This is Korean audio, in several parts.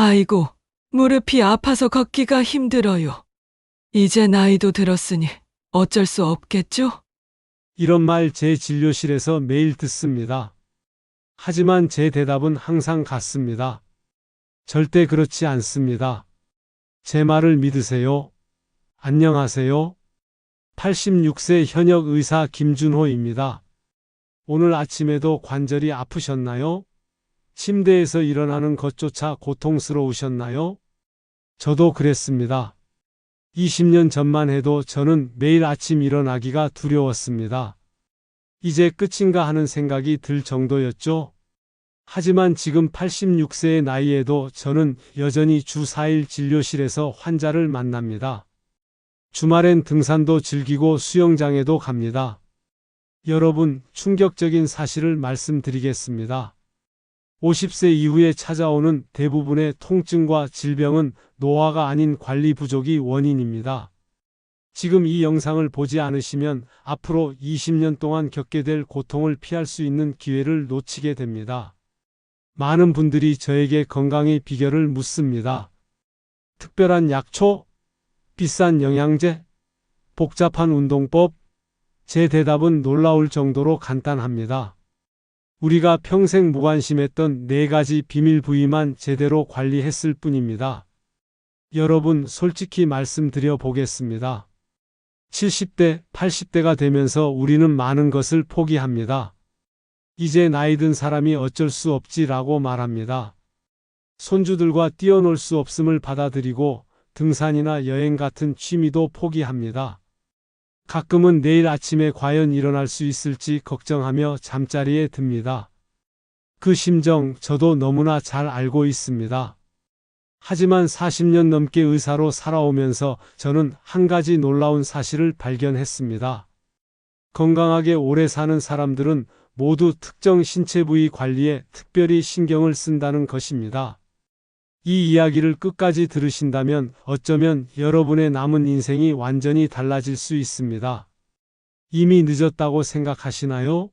아이고, 무릎이 아파서 걷기가 힘들어요. 이제 나이도 들었으니 어쩔 수 없겠죠? 이런 말 제 진료실에서 매일 듣습니다. 하지만 제 대답은 항상 같습니다. 절대 그렇지 않습니다. 제 말을 믿으세요. 안녕하세요. 86세 현역 의사 김준호입니다. 오늘 아침에도 관절이 아프셨나요? 침대에서 일어나는 것조차 고통스러우셨나요? 저도 그랬습니다. 20년 전만 해도 저는 매일 아침 일어나기가 두려웠습니다. 이제 끝인가 하는 생각이 들 정도였죠. 하지만 지금 86세의 나이에도 저는 여전히 주 4일 진료실에서 환자를 만납니다. 주말엔 등산도 즐기고 수영장에도 갑니다. 여러분, 충격적인 사실을 말씀드리겠습니다. 50세 이후에 찾아오는 대부분의 통증과 질병은 노화가 아닌 관리 부족이 원인입니다. 지금 이 영상을 보지 않으시면 앞으로 20년 동안 겪게 될 고통을 피할 수 있는 기회를 놓치게 됩니다. 많은 분들이 저에게 건강의 비결을 묻습니다. 특별한 약초? 비싼 영양제? 복잡한 운동법? 제 대답은 놀라울 정도로 간단합니다. 우리가 평생 무관심했던 4가지 비밀 부위만 제대로 관리했을 뿐입니다. 여러분, 솔직히 말씀드려 보겠습니다. 70대, 80대가 되면서 우리는 많은 것을 포기합니다. 이제 나이 든 사람이 어쩔 수 없지라고 말합니다. 손주들과 뛰어놀 수 없음을 받아들이고 등산이나 여행 같은 취미도 포기합니다. 가끔은 내일 아침에 과연 일어날 수 있을지 걱정하며 잠자리에 듭니다. 그 심정 저도 너무나 잘 알고 있습니다. 하지만 40년 넘게 의사로 살아오면서 저는 한 가지 놀라운 사실을 발견했습니다. 건강하게 오래 사는 사람들은 모두 특정 신체 부위 관리에 특별히 신경을 쓴다는 것입니다. 이 이야기를 끝까지 들으신다면 어쩌면 여러분의 남은 인생이 완전히 달라질 수 있습니다. 이미 늦었다고 생각하시나요?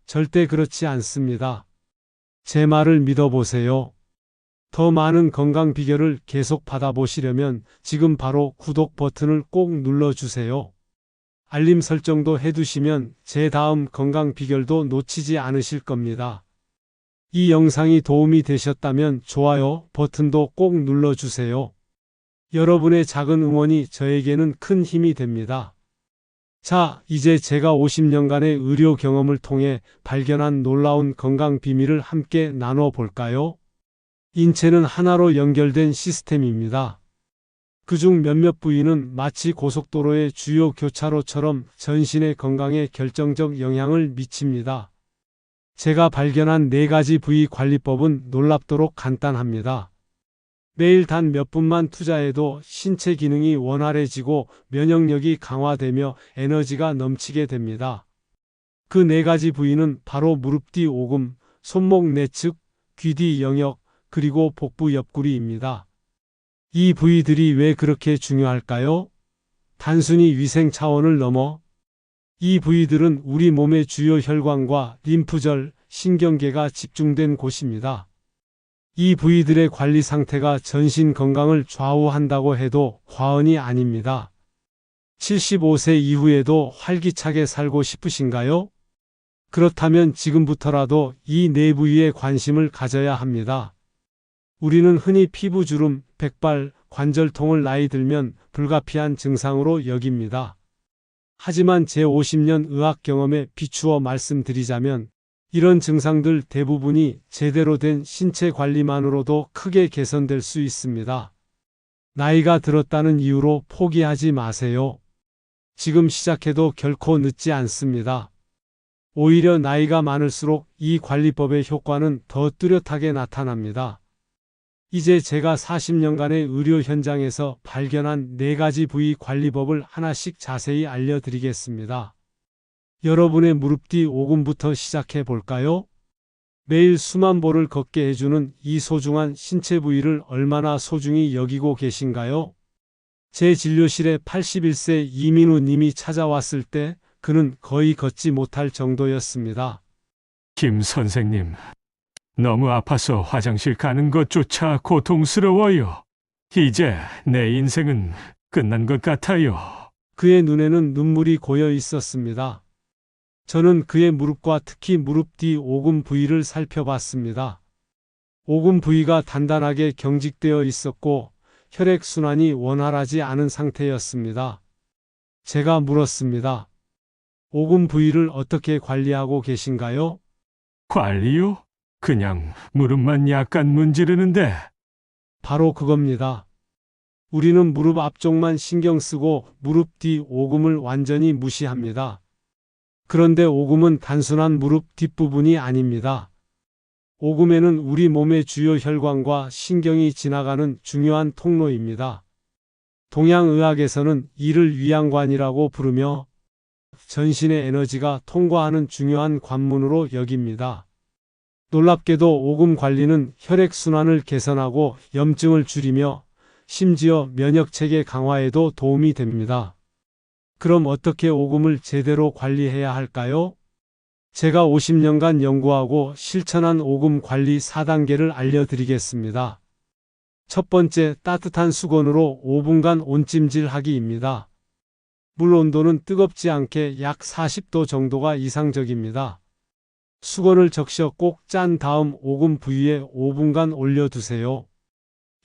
절대 그렇지 않습니다. 제 말을 믿어보세요. 더 많은 건강 비결을 계속 받아보시려면 지금 바로 구독 버튼을 꼭 눌러주세요. 알림 설정도 해두시면 제 다음 건강 비결도 놓치지 않으실 겁니다. 이 영상이 도움이 되셨다면 좋아요 버튼도 꼭 눌러주세요. 여러분의 작은 응원이 저에게는 큰 힘이 됩니다. 자, 이제 제가 50년간의 의료 경험을 통해 발견한 놀라운 건강 비밀을 함께 나눠볼까요? 인체는 하나로 연결된 시스템입니다. 그중 몇몇 부위는 마치 고속도로의 주요 교차로처럼 전신의 건강에 결정적 영향을 미칩니다. 제가 발견한 4가지 부위 관리법은 놀랍도록 간단합니다. 매일 단 몇 분만 투자해도 신체 기능이 원활해지고 면역력이 강화되며 에너지가 넘치게 됩니다. 그 4가지 부위는 바로 무릎 뒤 오금, 손목 내측, 귀 뒤 영역, 그리고 복부 옆구리입니다. 이 부위들이 왜 그렇게 중요할까요? 단순히 위생 차원을 넘어 이 부위들은 우리 몸의 주요 혈관과 림프절, 신경계가 집중된 곳입니다. 이 부위들의 관리 상태가 전신 건강을 좌우한다고 해도 과언이 아닙니다. 75세 이후에도 활기차게 살고 싶으신가요? 그렇다면 지금부터라도 이 4부위에 관심을 가져야 합니다. 우리는 흔히 피부주름, 백발, 관절통을 나이 들면 불가피한 증상으로 여깁니다. 하지만 제 50년 의학 경험에 비추어 말씀드리자면 이런 증상들 대부분이 제대로 된 신체 관리만으로도 크게 개선될 수 있습니다. 나이가 들었다는 이유로 포기하지 마세요. 지금 시작해도 결코 늦지 않습니다. 오히려 나이가 많을수록 이 관리법의 효과는 더 뚜렷하게 나타납니다. 이제 제가 40년간의 의료 현장에서 발견한 4가지 부위 관리법을 하나씩 자세히 알려드리겠습니다. 여러분의 무릎 뒤 오금부터 시작해 볼까요? 매일 수만 보를 걷게 해주는 이 소중한 신체 부위를 얼마나 소중히 여기고 계신가요? 제 진료실에 81세 이민우 님이 찾아왔을 때 그는 거의 걷지 못할 정도였습니다. 김 선생님, 너무 아파서 화장실 가는 것조차 고통스러워요. 이제 내 인생은 끝난 것 같아요. 그의 눈에는 눈물이 고여 있었습니다. 저는 그의 무릎과 특히 무릎 뒤 오금 부위를 살펴봤습니다. 오금 부위가 단단하게 경직되어 있었고 혈액순환이 원활하지 않은 상태였습니다. 제가 물었습니다. 오금 부위를 어떻게 관리하고 계신가요? 관리요? 그냥 무릎만 약간 문지르는데. 바로 그겁니다. 우리는 무릎 앞쪽만 신경 쓰고 무릎 뒤 오금을 완전히 무시합니다. 그런데 오금은 단순한 무릎 뒷부분이 아닙니다. 오금에는 우리 몸의 주요 혈관과 신경이 지나가는 중요한 통로입니다. 동양의학에서는 이를 위양관이라고 부르며 전신의 에너지가 통과하는 중요한 관문으로 여깁니다. 놀랍게도 오금 관리는 혈액순환을 개선하고 염증을 줄이며 심지어 면역체계 강화에도 도움이 됩니다. 그럼 어떻게 오금을 제대로 관리해야 할까요? 제가 50년간 연구하고 실천한 오금 관리 4단계를 알려드리겠습니다. 첫 번째, 따뜻한 수건으로 5분간 온찜질하기입니다. 물 온도는 뜨겁지 않게 약 40도 정도가 이상적입니다. 수건을 적셔 꼭 짠 다음 오금 부위에 5분간 올려두세요.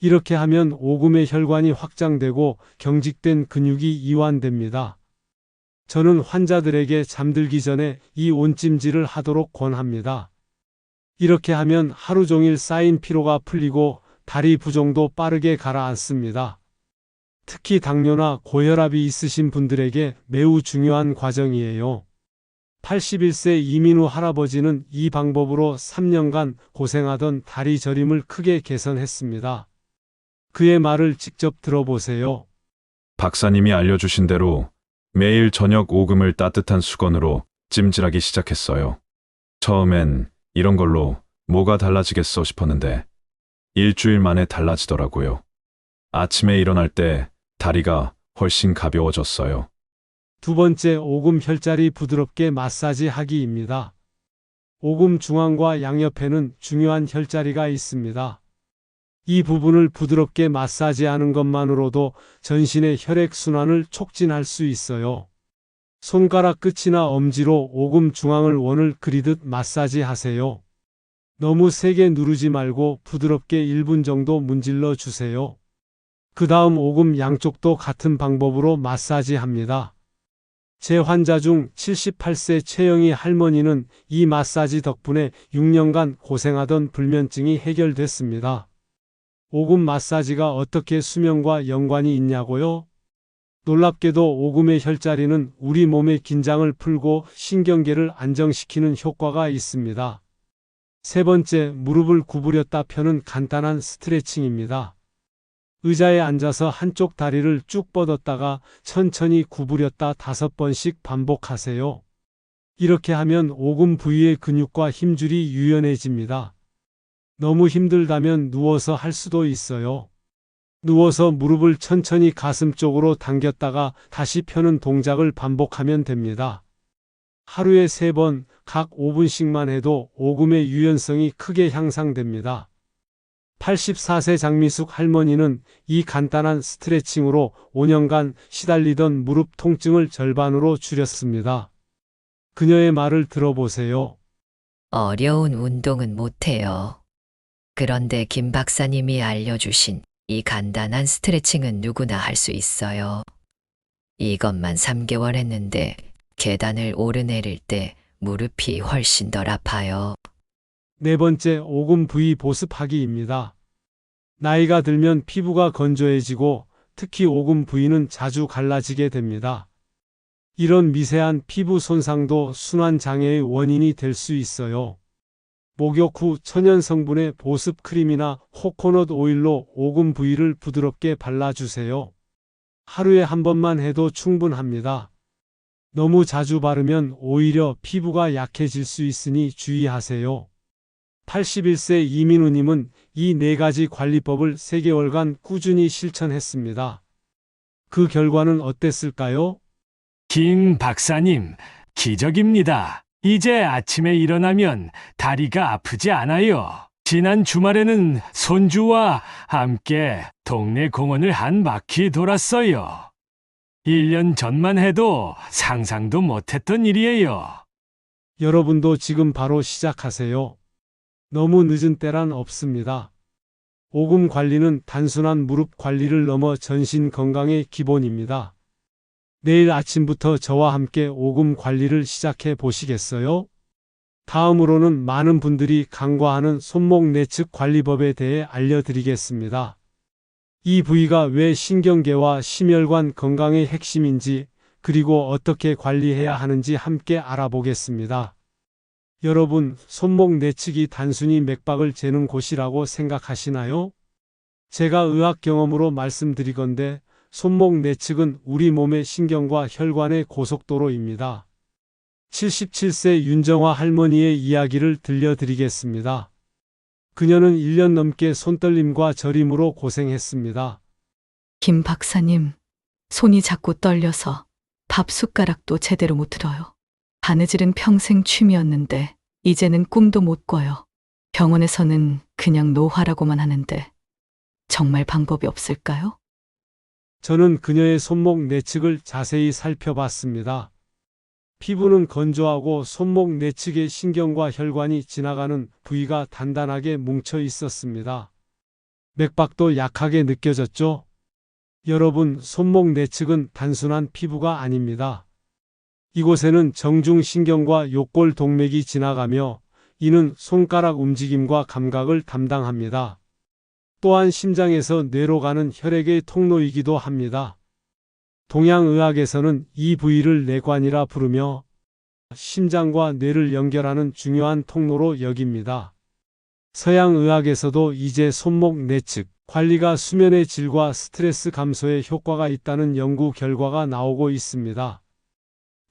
이렇게 하면 오금의 혈관이 확장되고 경직된 근육이 이완됩니다. 저는 환자들에게 잠들기 전에 이 온찜질을 하도록 권합니다. 이렇게 하면 하루 종일 쌓인 피로가 풀리고 다리 부종도 빠르게 가라앉습니다. 특히 당뇨나 고혈압이 있으신 분들에게 매우 중요한 과정이에요. 81세 이민우 할아버지는 이 방법으로 3년간 고생하던 다리 저림을 크게 개선했습니다. 그의 말을 직접 들어보세요. 박사님이 알려주신 대로 매일 저녁 오금을 따뜻한 수건으로 찜질하기 시작했어요. 처음엔 이런 걸로 뭐가 달라지겠어 싶었는데 일주일 만에 달라지더라고요. 아침에 일어날 때 다리가 훨씬 가벼워졌어요. 두 번째, 오금 혈자리 부드럽게 마사지하기입니다. 오금 중앙과 양옆에는 중요한 혈자리가 있습니다. 이 부분을 부드럽게 마사지하는 것만으로도 전신의 혈액순환을 촉진할 수 있어요. 손가락 끝이나 엄지로 오금 중앙을 원을 그리듯 마사지하세요. 너무 세게 누르지 말고 부드럽게 1분 정도 문질러 주세요. 그 다음 오금 양쪽도 같은 방법으로 마사지합니다. 제 환자 중 78세 최영희 할머니는 이 마사지 덕분에 6년간 고생하던 불면증이 해결됐습니다. 오금 마사지가 어떻게 수면과 연관이 있냐고요? 놀랍게도 오금의 혈자리는 우리 몸의 긴장을 풀고 신경계를 안정시키는 효과가 있습니다. 세 번째, 무릎을 구부렸다 펴는 간단한 스트레칭입니다. 의자에 앉아서 한쪽 다리를 쭉 뻗었다가 천천히 구부렸다 5번씩 반복하세요. 이렇게 하면 오금 부위의 근육과 힘줄이 유연해집니다. 너무 힘들다면 누워서 할 수도 있어요. 누워서 무릎을 천천히 가슴 쪽으로 당겼다가 다시 펴는 동작을 반복하면 됩니다. 하루에 3번, 각 5분씩만 해도 오금의 유연성이 크게 향상됩니다. 84세 장미숙 할머니는 이 간단한 스트레칭으로 5년간 시달리던 무릎 통증을 절반으로 줄였습니다. 그녀의 말을 들어보세요. 어려운 운동은 못해요. 그런데 김 박사님이 알려주신 이 간단한 스트레칭은 누구나 할 수 있어요. 이것만 3개월 했는데 계단을 오르내릴 때 무릎이 훨씬 덜 아파요. 네 번째, 오금 부위 보습하기입니다. 나이가 들면 피부가 건조해지고 특히 오금 부위는 자주 갈라지게 됩니다. 이런 미세한 피부 손상도 순환 장애의 원인이 될 수 있어요. 목욕 후 천연 성분의 보습 크림이나 코코넛 오일로 오금 부위를 부드럽게 발라주세요. 하루에 한 번만 해도 충분합니다. 너무 자주 바르면 오히려 피부가 약해질 수 있으니 주의하세요. 81세 이민우님은 이 4가지 관리법을 3개월간 꾸준히 실천했습니다. 그 결과는 어땠을까요? 김 박사님, 기적입니다. 이제 아침에 일어나면 다리가 아프지 않아요. 지난 주말에는 손주와 함께 동네 공원을 한 바퀴 돌았어요. 1년 전만 해도 상상도 못했던 일이에요. 여러분도 지금 바로 시작하세요. 너무 늦은 때란 없습니다. 오금 관리는 단순한 무릎 관리를 넘어 전신 건강의 기본입니다. 내일 아침부터 저와 함께 오금 관리를 시작해 보시겠어요? 다음으로는 많은 분들이 간과하는 손목 내측 관리법에 대해 알려드리겠습니다. 이 부위가 왜 신경계와 심혈관 건강의 핵심인지, 그리고 어떻게 관리해야 하는지 함께 알아보겠습니다. 여러분, 손목 내측이 단순히 맥박을 재는 곳이라고 생각하시나요? 제가 의학 경험으로 말씀드리건대 손목 내측은 우리 몸의 신경과 혈관의 고속도로입니다. 77세 윤정화 할머니의 이야기를 들려드리겠습니다. 그녀는 1년 넘게 손떨림과 저림으로 고생했습니다. 김 박사님, 손이 자꾸 떨려서 밥 숟가락도 제대로 못 들어요. 바느질은 평생 취미였는데 이제는 꿈도 못 꿔요. 병원에서는 그냥 노화라고만 하는데 정말 방법이 없을까요? 저는 그녀의 손목 내측을 자세히 살펴봤습니다. 피부는 건조하고 손목 내측의 신경과 혈관이 지나가는 부위가 단단하게 뭉쳐 있었습니다. 맥박도 약하게 느껴졌죠? 여러분, 손목 내측은 단순한 피부가 아닙니다. 이곳에는 정중신경과 요골 동맥이 지나가며 이는 손가락 움직임과 감각을 담당합니다. 또한 심장에서 뇌로 가는 혈액의 통로이기도 합니다. 동양의학에서는 이 부위를 내관이라 부르며 심장과 뇌를 연결하는 중요한 통로로 여깁니다. 서양의학에서도 이제 손목 내측 관리가 수면의 질과 스트레스 감소에 효과가 있다는 연구 결과가 나오고 있습니다.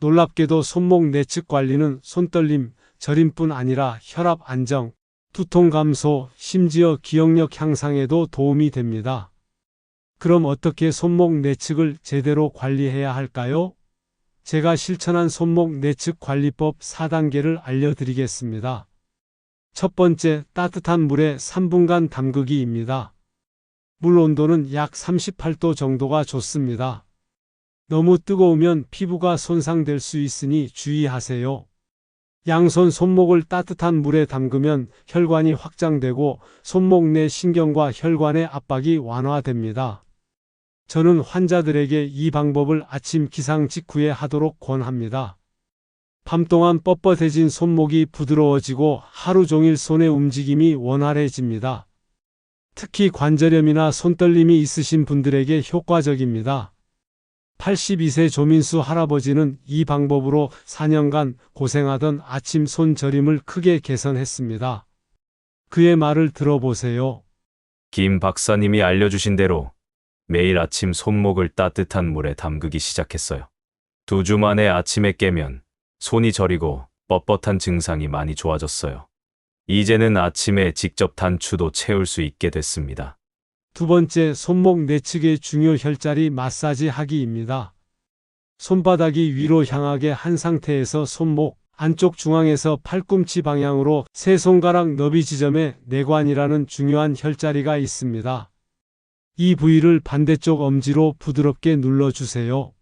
놀랍게도 손목 내측 관리는 손떨림, 저림뿐 아니라 혈압 안정, 두통 감소, 심지어 기억력 향상에도 도움이 됩니다. 그럼 어떻게 손목 내측을 제대로 관리해야 할까요? 제가 실천한 손목 내측 관리법 4단계를 알려드리겠습니다. 첫 번째, 따뜻한 물에 3분간 담그기입니다. 물 온도는 약 38도 정도가 좋습니다. 너무 뜨거우면 피부가 손상될 수 있으니 주의하세요. 양손 손목을 따뜻한 물에 담그면 혈관이 확장되고 손목 내 신경과 혈관의 압박이 완화됩니다. 저는 환자들에게 이 방법을 아침 기상 직후에 하도록 권합니다. 밤 동안 뻣뻣해진 손목이 부드러워지고 하루 종일 손의 움직임이 원활해집니다. 특히 관절염이나 손떨림이 있으신 분들에게 효과적입니다. 82세 조민수 할아버지는 이 방법으로 4년간 고생하던 아침 손저림을 크게 개선했습니다. 그의 말을 들어보세요. 김 박사님이 알려주신 대로 매일 아침 손목을 따뜻한 물에 담그기 시작했어요. 2주 만에 아침에 깨면 손이 저리고 뻣뻣한 증상이 많이 좋아졌어요. 이제는 아침에 직접 단추도 채울 수 있게 됐습니다. 두 번째, 손목 내측의 중요 혈자리 마사지 하기입니다. 손바닥이 위로 향하게 한 상태에서 손목 안쪽 중앙에서 팔꿈치 방향으로 세 손가락 너비 지점에 내관이라는 중요한 혈자리가 있습니다. 이 부위를 반대쪽 엄지로 부드럽게 눌러주세요.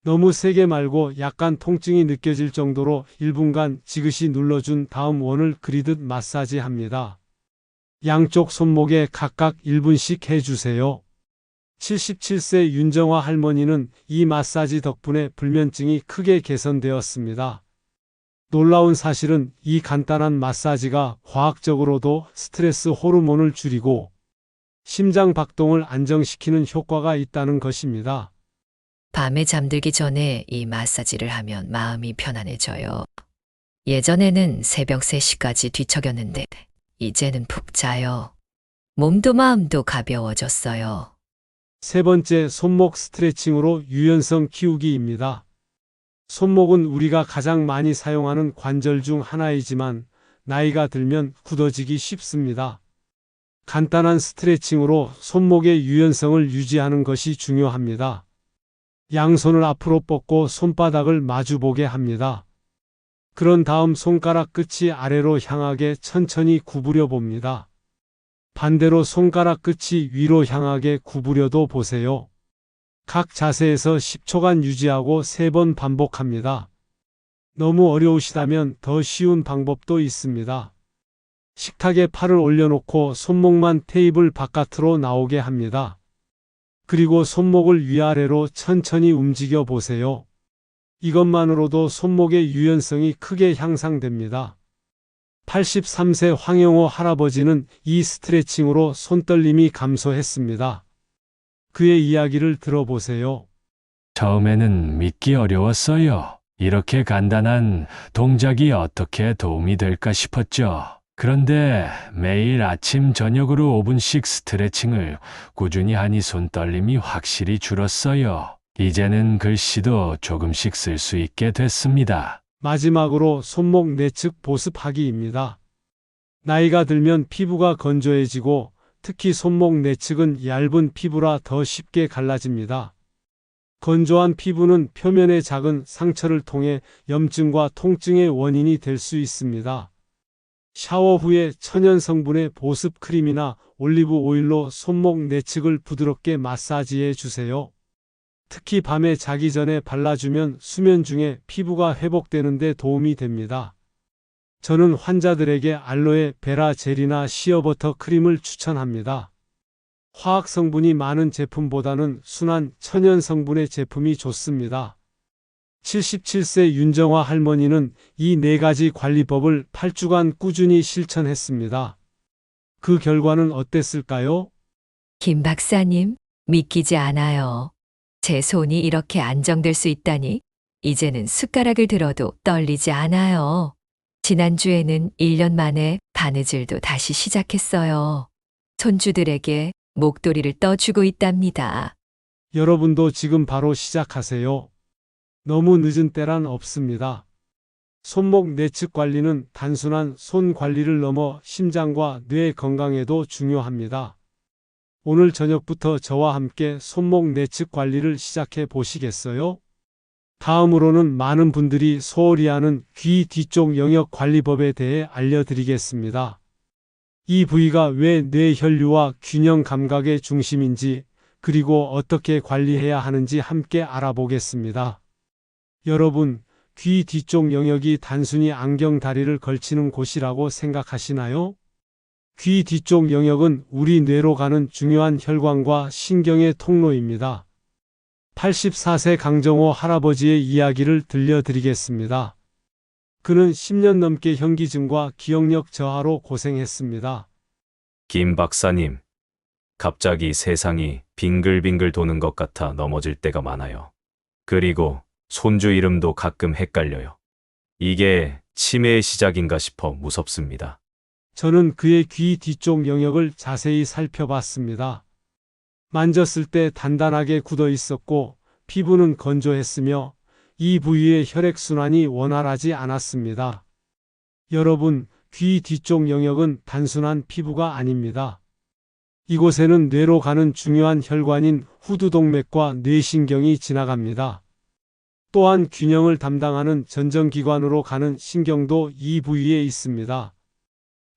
너무 세게 말고 약간 통증이 느껴질 정도로 1분간 지그시 눌러준 다음 원을 그리듯 마사지합니다. 양쪽 손목에 각각 1분씩 해주세요. 77세 윤정화 할머니는 이 마사지 덕분에 불면증이 크게 개선되었습니다. 놀라운 사실은 이 간단한 마사지가 과학적으로도 스트레스 호르몬을 줄이고 심장 박동을 안정시키는 효과가 있다는 것입니다. 밤에 잠들기 전에 이 마사지를 하면 마음이 편안해져요. 예전에는 새벽 3시까지 뒤척였는데 이제는 푹 자요. 몸도 마음도 가벼워졌어요. 세 번째, 손목 스트레칭으로 유연성 키우기입니다. 손목은 우리가 가장 많이 사용하는 관절 중 하나이지만 나이가 들면 굳어지기 쉽습니다. 간단한 스트레칭으로 손목의 유연성을 유지하는 것이 중요합니다. 양손을 앞으로 뻗고 손바닥을 마주보게 합니다. 그런 다음 손가락 끝이 아래로 향하게 천천히 구부려 봅니다. 반대로 손가락 끝이 위로 향하게 구부려도 보세요. 각 자세에서 10초간 유지하고 3번 반복합니다. 너무 어려우시다면 더 쉬운 방법도 있습니다. 식탁에 팔을 올려놓고 손목만 테이블 바깥으로 나오게 합니다. 그리고 손목을 위아래로 천천히 움직여 보세요. 이것만으로도 손목의 유연성이 크게 향상됩니다. 83세 황영호 할아버지는 이 스트레칭으로 손떨림이 감소했습니다. 그의 이야기를 들어보세요. 처음에는 믿기 어려웠어요. 이렇게 간단한 동작이 어떻게 도움이 될까 싶었죠. 그런데 매일 아침 저녁으로 5분씩 스트레칭을 꾸준히 하니 손떨림이 확실히 줄었어요. 이제는 글씨도 조금씩 쓸 수 있게 됐습니다. 마지막으로 손목 내측 보습하기입니다. 나이가 들면 피부가 건조해지고 특히 손목 내측은 얇은 피부라 더 쉽게 갈라집니다. 건조한 피부는 표면의 작은 상처를 통해 염증과 통증의 원인이 될 수 있습니다. 샤워 후에 천연 성분의 보습 크림이나 올리브 오일로 손목 내측을 부드럽게 마사지해 주세요. 특히 밤에 자기 전에 발라주면 수면 중에 피부가 회복되는 데 도움이 됩니다. 저는 환자들에게 알로에 베라 젤이나 시어버터 크림을 추천합니다. 화학 성분이 많은 제품보다는 순한 천연 성분의 제품이 좋습니다. 77세 윤정화 할머니는 이 4가지 관리법을 8주간 꾸준히 실천했습니다. 그 결과는 어땠을까요? 김 박사님, 믿기지 않아요. 제 손이 이렇게 안정될 수 있다니, 이제는 숟가락을 들어도 떨리지 않아요. 지난주에는 1년 만에 바느질도 다시 시작했어요. 손주들에게 목도리를 떠주고 있답니다. 여러분도 지금 바로 시작하세요. 너무 늦은 때란 없습니다. 손목 내측 관리는 단순한 손 관리를 넘어 심장과 뇌 건강에도 중요합니다. 오늘 저녁부터 저와 함께 손목 내측 관리를 시작해 보시겠어요? 다음으로는 많은 분들이 소홀히 하는 귀 뒤쪽 영역 관리법에 대해 알려드리겠습니다. 이 부위가 왜 뇌 혈류와 균형 감각의 중심인지, 그리고 어떻게 관리해야 하는지 함께 알아보겠습니다. 여러분, 귀 뒤쪽 영역이 단순히 안경 다리를 걸치는 곳이라고 생각하시나요? 귀 뒤쪽 영역은 우리 뇌로 가는 중요한 혈관과 신경의 통로입니다. 84세 강정호 할아버지의 이야기를 들려드리겠습니다. 그는 10년 넘게 현기증과 기억력 저하로 고생했습니다. 김 박사님, 갑자기 세상이 빙글빙글 도는 것 같아 넘어질 때가 많아요. 그리고 손주 이름도 가끔 헷갈려요. 이게 치매의 시작인가 싶어 무섭습니다. 저는 그의 귀 뒤쪽 영역을 자세히 살펴봤습니다. 만졌을 때 단단하게 굳어 있었고 피부는 건조했으며 이 부위의 혈액순환이 원활하지 않았습니다. 여러분, 귀 뒤쪽 영역은 단순한 피부가 아닙니다. 이곳에는 뇌로 가는 중요한 혈관인 후두동맥과 뇌신경이 지나갑니다. 또한 균형을 담당하는 전정기관으로 가는 신경도 이 부위에 있습니다.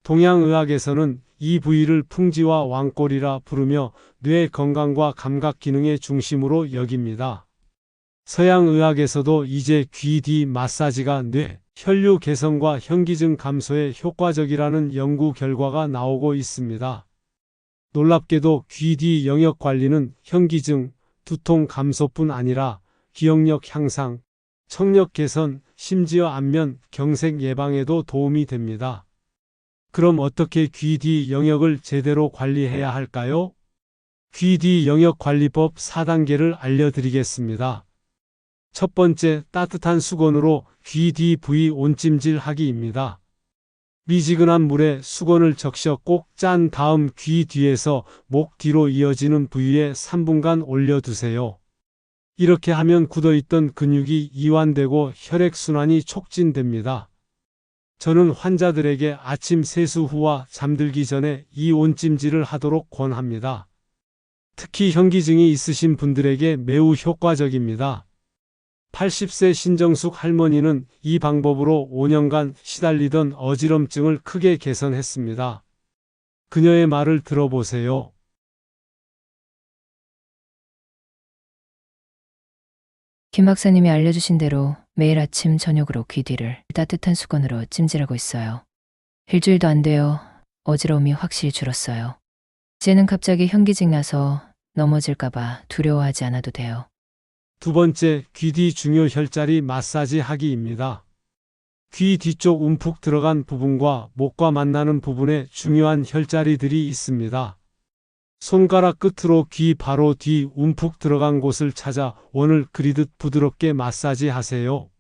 동양의학에서는 이 부위를 풍지와 왕골이라 부르며 뇌 건강과 감각 기능의 중심으로 여깁니다. 서양의학에서도 이제 귀 뒤 마사지가 뇌, 혈류 개선과 현기증 감소에 효과적이라는 연구 결과가 나오고 있습니다. 놀랍게도 귀 뒤 영역 관리는 현기증, 두통 감소뿐 아니라 기억력 향상, 청력 개선, 심지어 안면, 경색 예방에도 도움이 됩니다. 그럼 어떻게 귀 뒤 영역을 제대로 관리해야 할까요? 귀 뒤 영역 관리법 4단계를 알려드리겠습니다. 첫 번째, 따뜻한 수건으로 귀 뒤 부위 온찜질 하기입니다. 미지근한 물에 수건을 적셔 꼭 짠 다음 귀 뒤에서 목 뒤로 이어지는 부위에 3분간 올려두세요. 이렇게 하면 굳어있던 근육이 이완되고 혈액순환이 촉진됩니다. 저는 환자들에게 아침 세수 후와 잠들기 전에 이 온찜질을 하도록 권합니다. 특히 현기증이 있으신 분들에게 매우 효과적입니다. 80세 신정숙 할머니는 이 방법으로 5년간 시달리던 어지럼증을 크게 개선했습니다. 그녀의 말을 들어보세요. 김 박사님이 알려주신 대로 매일 아침 저녁으로 귀 뒤를 따뜻한 수건으로 찜질하고 있어요. 일주일도 안 돼요. 어지러움이 확실히 줄었어요. 이제는 갑자기 현기증 나서 넘어질까봐 두려워하지 않아도 돼요. 두 번째, 귀 뒤 중요 혈자리 마사지 하기입니다. 귀 뒤쪽 움푹 들어간 부분과 목과 만나는 부분에 중요한 혈자리들이 있습니다. 손가락 끝으로 귀 바로 뒤 움푹 들어간 곳을 찾아 원을 그리듯 부드럽게 마사지 하세요.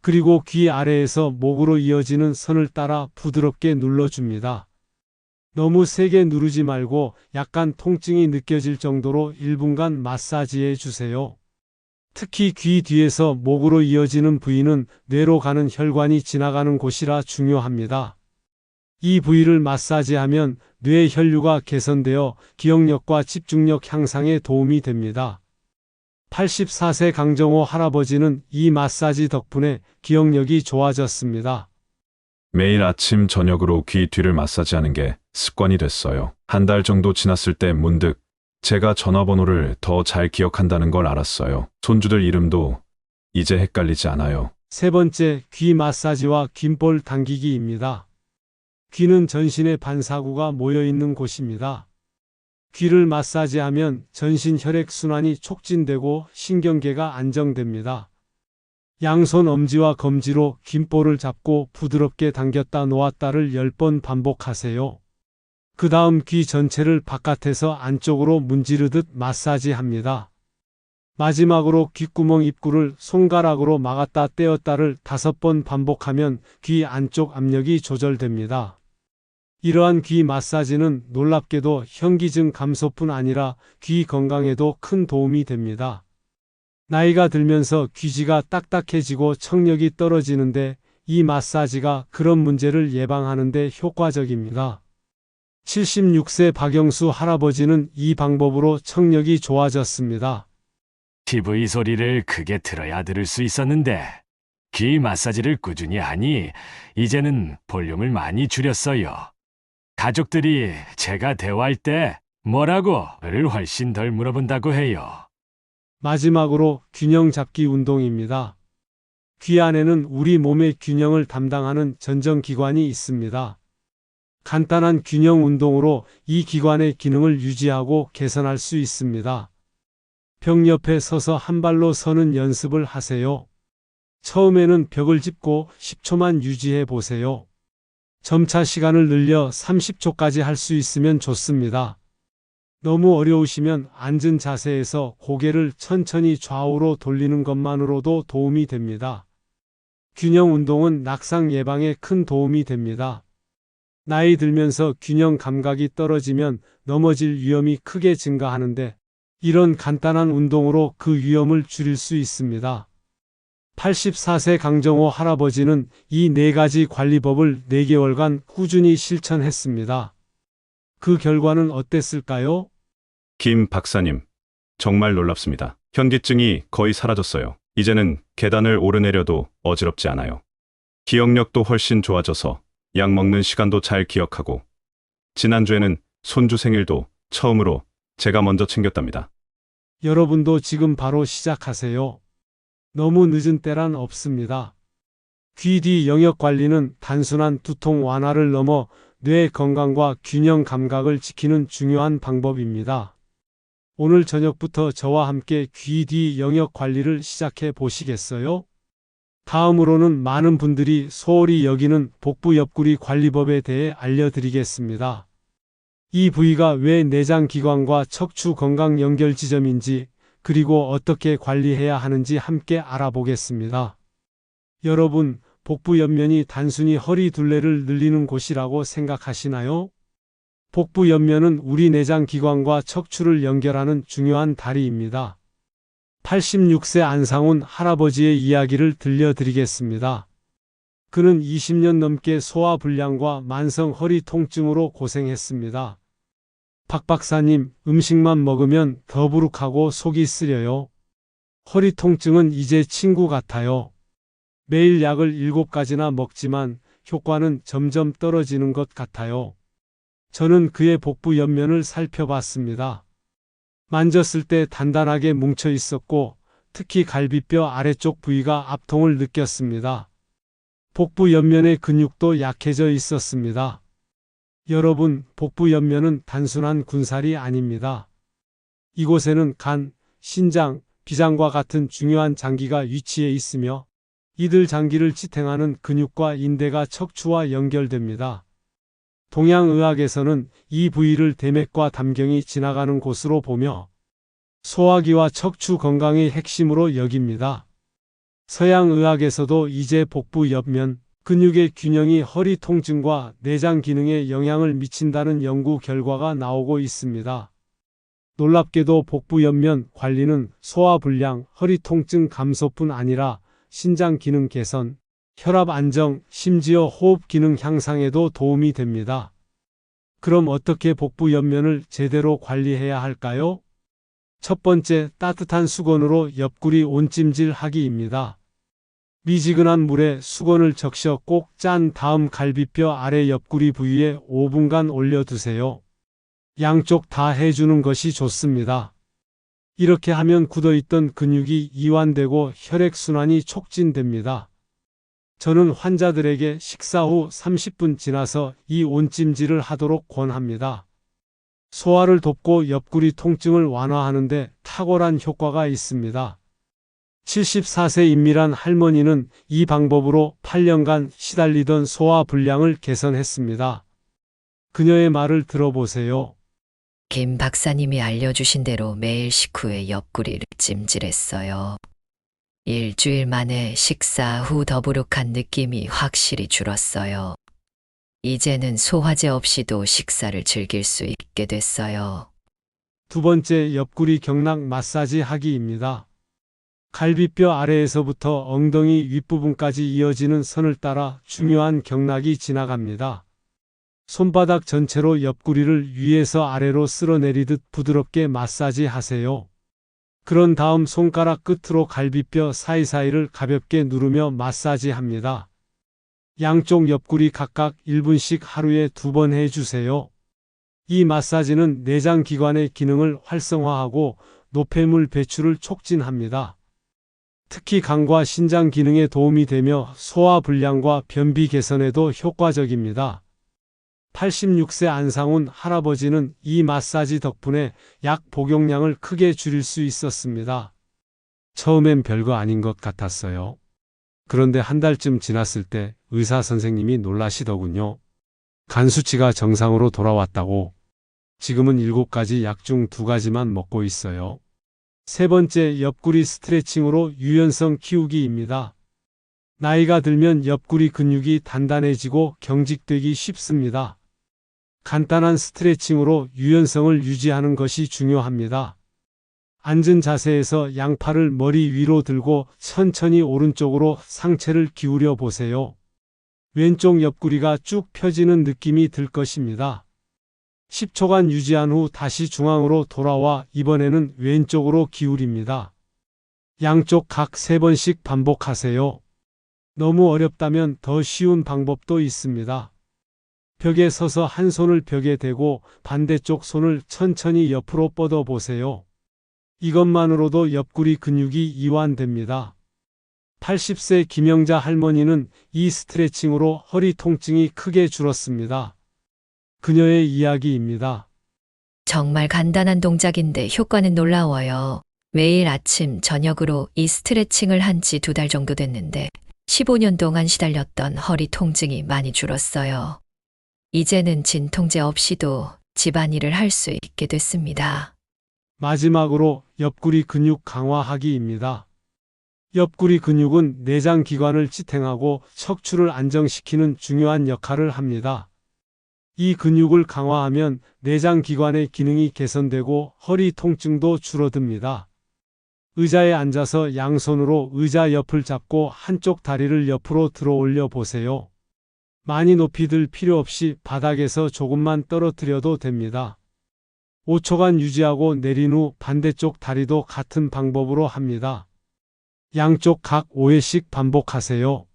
그리고 귀 아래에서 목으로 이어지는 선을 따라 부드럽게 눌러줍니다. 너무 세게 누르지 말고 약간 통증이 느껴질 정도로 1분간 마사지해 주세요. 특히 귀 뒤에서 목으로 이어지는 부위는 뇌로 가는 혈관이 지나가는 곳이라 중요합니다. 이 부위를 마사지하면 뇌 혈류가 개선되어 기억력과 집중력 향상에 도움이 됩니다. 84세 강정호 할아버지는 이 마사지 덕분에 기억력이 좋아졌습니다. 매일 아침 저녁으로 귀 뒤를 마사지하는 게 습관이 됐어요. 한 달 정도 지났을 때 문득 제가 전화번호를 더 잘 기억한다는 걸 알았어요. 손주들 이름도 이제 헷갈리지 않아요. 세 번째, 귀 마사지와 귓볼 당기기입니다. 귀는 전신의 반사구가 모여 있는 곳입니다. 귀를 마사지하면 전신 혈액 순환이 촉진되고 신경계가 안정됩니다. 양손 엄지와 검지로 귓볼을 잡고 부드럽게 당겼다 놓았다를 10번 반복하세요. 그 다음 귀 전체를 바깥에서 안쪽으로 문지르듯 마사지합니다. 마지막으로 귓구멍 입구를 손가락으로 막았다 떼었다를 5번 반복하면 귀 안쪽 압력이 조절됩니다. 이러한 귀 마사지는 놀랍게도 현기증 감소뿐 아니라 귀 건강에도 큰 도움이 됩니다. 나이가 들면서 귀지가 딱딱해지고 청력이 떨어지는데 이 마사지가 그런 문제를 예방하는 데 효과적입니다. 76세 박영수 할아버지는 이 방법으로 청력이 좋아졌습니다. TV 소리를 크게 틀어야 들을 수 있었는데 귀 마사지를 꾸준히 하니 이제는 볼륨을 많이 줄였어요. 가족들이 제가 대화할 때 뭐라고를 훨씬 덜 물어본다고 해요. 마지막으로 균형 잡기 운동입니다. 귀 안에는 우리 몸의 균형을 담당하는 전정기관이 있습니다. 간단한 균형 운동으로 이 기관의 기능을 유지하고 개선할 수 있습니다. 벽 옆에 서서 한 발로 서는 연습을 하세요. 처음에는 벽을 짚고 10초만 유지해 보세요. 점차 시간을 늘려 30초까지 할 수 있으면 좋습니다. 너무 어려우시면 앉은 자세에서 고개를 천천히 좌우로 돌리는 것만으로도 도움이 됩니다. 균형 운동은 낙상 예방에 큰 도움이 됩니다. 나이 들면서 균형 감각이 떨어지면 넘어질 위험이 크게 증가하는데 이런 간단한 운동으로 그 위험을 줄일 수 있습니다. 84세 강정호 할아버지는 이 4가지 관리법을 4개월간 꾸준히 실천했습니다. 그 결과는 어땠을까요? 김 박사님, 정말 놀랍습니다. 현기증이 거의 사라졌어요. 이제는 계단을 오르내려도 어지럽지 않아요. 기억력도 훨씬 좋아져서 약 먹는 시간도 잘 기억하고 지난주에는 손주 생일도 처음으로 제가 먼저 챙겼답니다. 여러분도 지금 바로 시작하세요. 너무 늦은 때란 없습니다. 귀 뒤 영역 관리는 단순한 두통 완화를 넘어 뇌 건강과 균형 감각을 지키는 중요한 방법입니다. 오늘 저녁부터 저와 함께 귀 뒤 영역 관리를 시작해 보시겠어요? 다음으로는 많은 분들이 소홀히 여기는 복부 옆구리 관리법에 대해 알려드리겠습니다. 이 부위가 왜 내장기관과 척추 건강 연결 지점인지 그리고 어떻게 관리해야 하는지 함께 알아보겠습니다. 여러분, 복부 옆면이 단순히 허리 둘레를 늘리는 곳이라고 생각하시나요? 복부 옆면은 우리 내장기관과 척추를 연결하는 중요한 다리입니다. 86세 안상훈 할아버지의 이야기를 들려드리겠습니다. 그는 20년 넘게 소화불량과 만성 허리 통증으로 고생했습니다. 박 박사님, 음식만 먹으면 더부룩하고 속이 쓰려요. 허리 통증은 이제 친구 같아요. 매일 약을 7가지나 먹지만 효과는 점점 떨어지는 것 같아요. 저는 그의 복부 옆면을 살펴봤습니다. 만졌을 때 단단하게 뭉쳐 있었고 특히 갈비뼈 아래쪽 부위가 압통을 느꼈습니다. 복부 옆면의 근육도 약해져 있었습니다. 여러분, 복부 옆면은 단순한 군살이 아닙니다. 이곳에는 간, 신장, 비장과 같은 중요한 장기가 위치해 있으며 이들 장기를 지탱하는 근육과 인대가 척추와 연결됩니다. 동양의학에서는 이 부위를 대맥과 담경이 지나가는 곳으로 보며 소화기와 척추 건강의 핵심으로 여깁니다. 서양의학에서도 이제 복부 옆면 근육의 균형이 허리 통증과 내장 기능에 영향을 미친다는 연구 결과가 나오고 있습니다. 놀랍게도 복부 옆면 관리는 소화불량, 허리 통증 감소뿐 아니라 신장 기능 개선, 혈압 안정, 심지어 호흡 기능 향상에도 도움이 됩니다. 그럼 어떻게 복부 옆면을 제대로 관리해야 할까요? 첫 번째, 따뜻한 수건으로 옆구리 온찜질하기입니다. 미지근한 물에 수건을 적셔 꼭 짠 다음 갈비뼈 아래 옆구리 부위에 5분간 올려두세요. 양쪽 다 해주는 것이 좋습니다. 이렇게 하면 굳어있던 근육이 이완되고 혈액순환이 촉진됩니다. 저는 환자들에게 식사 후 30분 지나서 이 온찜질을 하도록 권합니다. 소화를 돕고 옆구리 통증을 완화하는 데 탁월한 효과가 있습니다. 74세 임밀한 할머니는 이 방법으로 8년간 시달리던 소화 불량을 개선했습니다. 그녀의 말을 들어보세요. 김 박사님이 알려주신 대로 매일 식후에 옆구리를 찜질했어요. 일주일 만에 식사 후 더부룩한 느낌이 확실히 줄었어요. 이제는 소화제 없이도 식사를 즐길 수 있게 됐어요. 두 번째, 옆구리 경락 마사지 하기입니다. 갈비뼈 아래에서부터 엉덩이 윗부분까지 이어지는 선을 따라 중요한 경락이 지나갑니다. 손바닥 전체로 옆구리를 위에서 아래로 쓸어내리듯 부드럽게 마사지 하세요. 그런 다음 손가락 끝으로 갈비뼈 사이사이를 가볍게 누르며 마사지 합니다. 양쪽 옆구리 각각 1분씩 하루에 2번 해주세요. 이 마사지는 내장 기관의 기능을 활성화하고 노폐물 배출을 촉진합니다. 특히 간과 신장 기능에 도움이 되며 소화 불량과 변비 개선에도 효과적입니다. 86세 안상훈 할아버지는 이 마사지 덕분에 약 복용량을 크게 줄일 수 있었습니다. 처음엔 별거 아닌 것 같았어요. 그런데 한 달쯤 지났을 때 의사 선생님이 놀라시더군요. 간 수치가 정상으로 돌아왔다고. 지금은 7가지 약 중 2가지만 먹고 있어요. 세 번째, 옆구리 스트레칭으로 유연성 키우기입니다. 나이가 들면 옆구리 근육이 단단해지고 경직되기 쉽습니다. 간단한 스트레칭으로 유연성을 유지하는 것이 중요합니다. 앉은 자세에서 양팔을 머리 위로 들고 천천히 오른쪽으로 상체를 기울여 보세요. 왼쪽 옆구리가 쭉 펴지는 느낌이 들 것입니다. 10초간 유지한 후 다시 중앙으로 돌아와 이번에는 왼쪽으로 기울입니다. 양쪽 각 3번씩 반복하세요. 너무 어렵다면 더 쉬운 방법도 있습니다. 벽에 서서 한 손을 벽에 대고 반대쪽 손을 천천히 옆으로 뻗어 보세요. 이것만으로도 옆구리 근육이 이완됩니다. 80세 김영자 할머니는 이 스트레칭으로 허리 통증이 크게 줄었습니다. 그녀의 이야기입니다. 정말 간단한 동작인데 효과는 놀라워요. 매일 아침, 저녁으로 이 스트레칭을 한 지 2달 정도 됐는데 15년 동안 시달렸던 허리 통증이 많이 줄었어요. 이제는 진통제 없이도 집안일을 할 수 있게 됐습니다. 마지막으로 옆구리 근육 강화하기입니다. 옆구리 근육은 내장 기관을 지탱하고 척추를 안정시키는 중요한 역할을 합니다. 이 근육을 강화하면 내장 기관의 기능이 개선되고 허리 통증도 줄어듭니다. 의자에 앉아서 양손으로 의자 옆을 잡고 한쪽 다리를 옆으로 들어 올려 보세요. 많이 높이 들 필요 없이 바닥에서 조금만 떨어뜨려도 됩니다. 5초간 유지하고 내린 후 반대쪽 다리도 같은 방법으로 합니다. 양쪽 각 5회씩 반복하세요.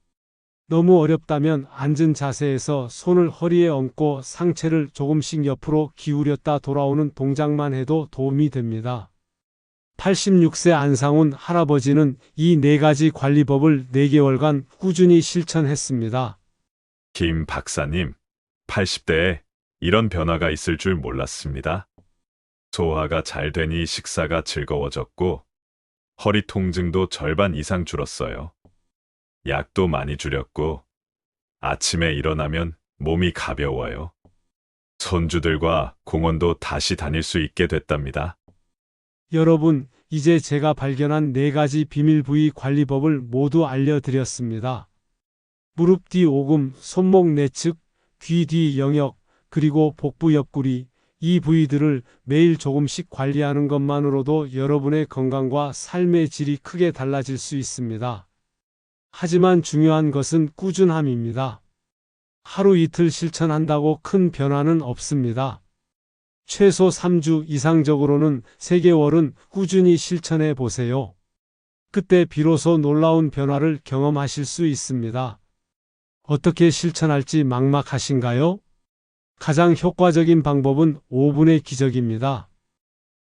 너무 어렵다면 앉은 자세에서 손을 허리에 얹고 상체를 조금씩 옆으로 기울였다 돌아오는 동작만 해도 도움이 됩니다. 86세 안상훈 할아버지는 이 4가지 관리법을 4개월간 꾸준히 실천했습니다. 김 박사님, 80대에 이런 변화가 있을 줄 몰랐습니다. 소화가 잘 되니 식사가 즐거워졌고, 허리 통증도 절반 이상 줄었어요. 약도 많이 줄였고, 아침에 일어나면 몸이 가벼워요. 손주들과 공원도 다시 다닐 수 있게 됐답니다. 여러분, 이제 제가 발견한 4가지 비밀 부위 관리법을 모두 알려드렸습니다. 무릎 뒤 오금, 손목 내측, 귀 뒤 영역, 그리고 복부 옆구리, 이 부위들을 매일 조금씩 관리하는 것만으로도 여러분의 건강과 삶의 질이 크게 달라질 수 있습니다. 하지만 중요한 것은 꾸준함입니다. 하루 이틀 실천한다고 큰 변화는 없습니다. 최소 3주 이상적으로는 3개월은 꾸준히 실천해 보세요. 그때 비로소 놀라운 변화를 경험하실 수 있습니다. 어떻게 실천할지 막막하신가요? 가장 효과적인 방법은 5분의 기적입니다.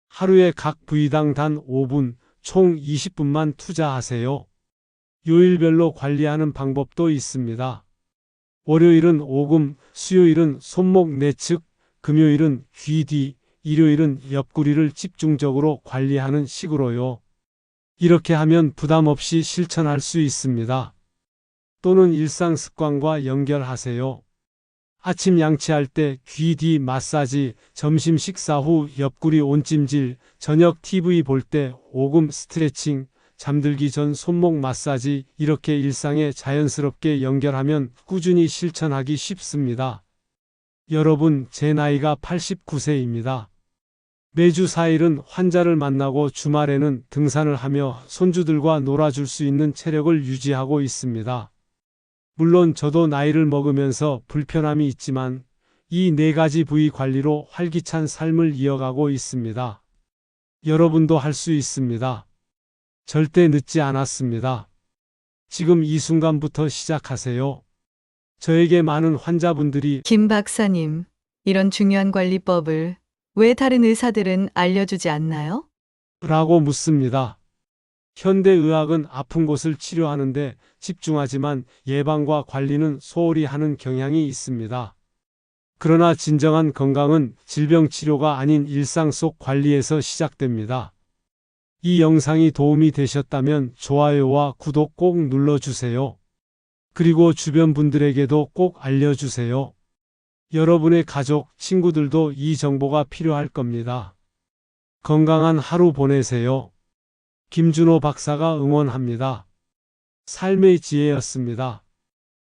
하루에 각 부위당 단 5분, 총 20분만 투자하세요. 요일별로 관리하는 방법도 있습니다. 월요일은 오금, 수요일은 손목 내측, 금요일은 귀 뒤, 일요일은 옆구리를 집중적으로 관리하는 식으로요. 이렇게 하면 부담 없이 실천할 수 있습니다. 또는 일상 습관과 연결하세요. 아침 양치할 때 귀 뒤 마사지, 점심 식사 후 옆구리 온찜질, 저녁 TV 볼 때 오금 스트레칭, 잠들기 전 손목 마사지, 이렇게 일상에 자연스럽게 연결하면 꾸준히 실천하기 쉽습니다. 여러분, 제 나이가 89세입니다. 매주 4일은 환자를 만나고 주말에는 등산을 하며 손주들과 놀아줄 수 있는 체력을 유지하고 있습니다. 물론 저도 나이를 먹으면서 불편함이 있지만 이 4가지 부위 관리로 활기찬 삶을 이어가고 있습니다. 여러분도 할 수 있습니다. 절대 늦지 않았습니다. 지금 이 순간부터 시작하세요. 저에게 많은 환자분들이 김 박사님, 이런 중요한 관리법을 왜 다른 의사들은 알려주지 않나요? 라고 묻습니다. 현대의학은 아픈 곳을 치료하는데 집중하지만 예방과 관리는 소홀히 하는 경향이 있습니다. 그러나 진정한 건강은 질병 치료가 아닌 일상 속 관리에서 시작됩니다. 이 영상이 도움이 되셨다면 좋아요와 구독 꼭 눌러주세요. 그리고 주변 분들에게도 꼭 알려주세요. 여러분의 가족, 친구들도 이 정보가 필요할 겁니다. 건강한 하루 보내세요. 김준호 박사가 응원합니다. 삶의 지혜였습니다.